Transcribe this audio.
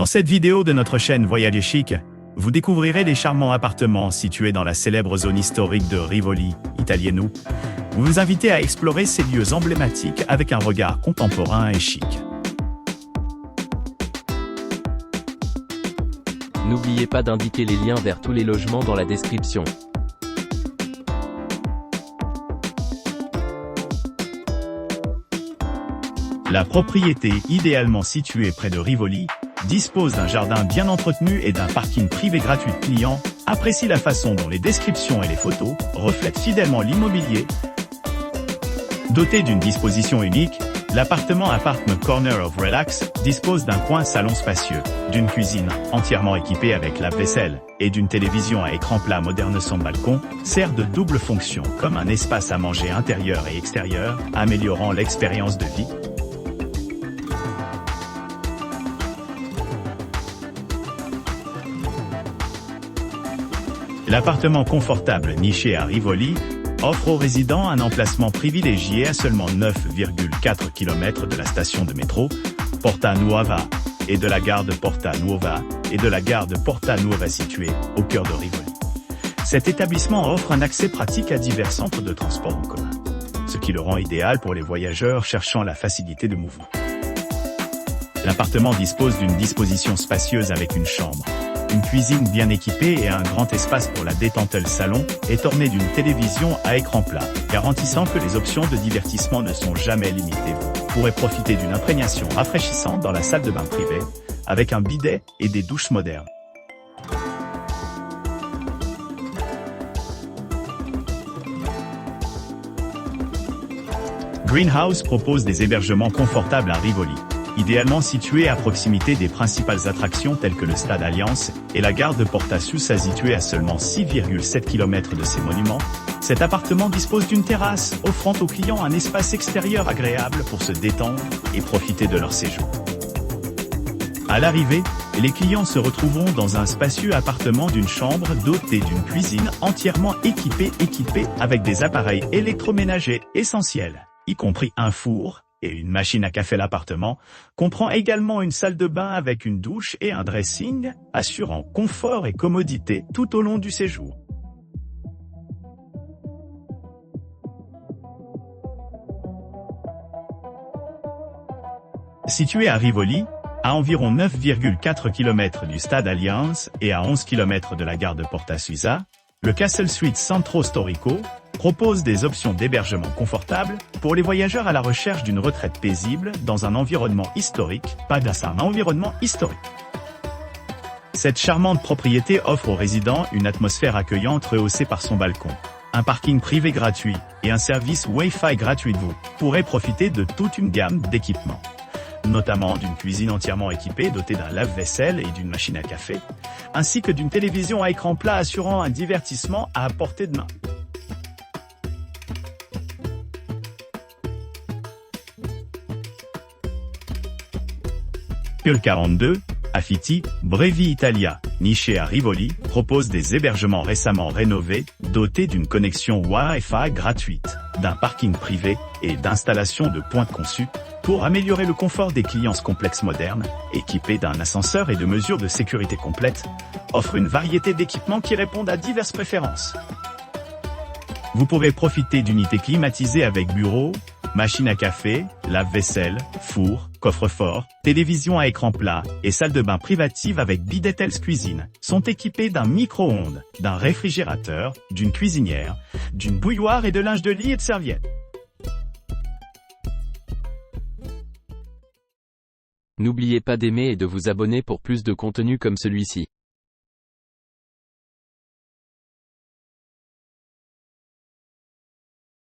Dans cette vidéo de notre chaîne Voyager Chic, vous découvrirez les charmants appartements situés dans la célèbre zone historique de Rivoli, Italiano. Vous vous invitez à explorer ces lieux emblématiques avec un regard contemporain et chic. N'oubliez pas d'indiquer les liens vers tous les logements dans la description. La propriété, idéalement située près de Rivoli, dispose d'un jardin bien entretenu et d'un parking privé gratuit. Clients apprécient la façon dont les descriptions et les photos reflètent fidèlement l'immobilier. Doté d'une disposition unique, l'appartement Apartment Corner of Relax dispose d'un coin salon spacieux, d'une cuisine entièrement équipée avec lave-vaisselle et d'une télévision à écran plat moderne. Son balcon sert de double fonction comme un espace à manger intérieur et extérieur, améliorant l'expérience de vie. L'appartement confortable niché à Rivoli offre aux résidents un emplacement privilégié à seulement 9,4 km de la station de métro Porta Nuova et de la gare de Porta Nuova située au cœur de Rivoli. Cet établissement offre un accès pratique à divers centres de transport en commun, ce qui le rend idéal pour les voyageurs cherchant la facilité de mouvement. L'appartement dispose d'une disposition spacieuse avec une chambre, une cuisine bien équipée et un grand espace pour la détente. Le salon est orné d'une télévision à écran plat, garantissant que les options de divertissement ne sont jamais limitées. Vous pourrez profiter d'une imprégnation rafraîchissante dans la salle de bain privée, avec un bidet et des douches modernes. Greenhouse propose des hébergements confortables à Rivoli, idéalement situé à proximité des principales attractions telles que le stade Alliance et la gare de Porta Susa située à seulement 6,7 km de ces monuments. Cet appartement dispose d'une terrasse, offrant aux clients un espace extérieur agréable pour se détendre et profiter de leur séjour. À l'arrivée, les clients se retrouveront dans un spacieux appartement d'une chambre doté d'une cuisine entièrement équipée avec des appareils électroménagers essentiels, y compris un four et une machine à café. L'appartement comprend également une salle de bain avec une douche et un dressing, assurant confort et commodité tout au long du séjour. Situé à Rivoli, à environ 9,4 km du stade Alliance et à 11 km de la gare de Porta Susa, le Castle Suite Centro Storico propose des options d'hébergement confortables pour les voyageurs à la recherche d'une retraite paisible dans un environnement historique. Cette charmante propriété offre aux résidents une atmosphère accueillante rehaussée par son balcon, un parking privé gratuit et un service Wi-Fi gratuit. Vous pourrez profiter de toute une gamme d'équipements, notamment d'une cuisine entièrement équipée dotée d'un lave-vaisselle et d'une machine à café, ainsi que d'une télévision à écran plat assurant un divertissement à portée de main. Le 42, Affiti, Brevi Italia, niché à Rivoli, propose des hébergements récemment rénovés, dotés d'une connexion Wi-Fi gratuite, d'un parking privé et d'installations de pointes conçues pour améliorer le confort des clients. Ce complexe moderne, équipé d'un ascenseur et de mesures de sécurité complètes, offre une variété d'équipements qui répondent à diverses préférences. Vous pourrez profiter d'unités climatisées avec bureau, machine à café, lave-vaisselle, four, coffre-fort, télévision à écran plat et salle de bain privative avec bidet. Telles cuisines sont équipées d'un micro-ondes, d'un réfrigérateur, d'une cuisinière, d'une bouilloire et de linge de lit et de serviettes. N'oubliez pas d'aimer et de vous abonner pour plus de contenu comme celui-ci.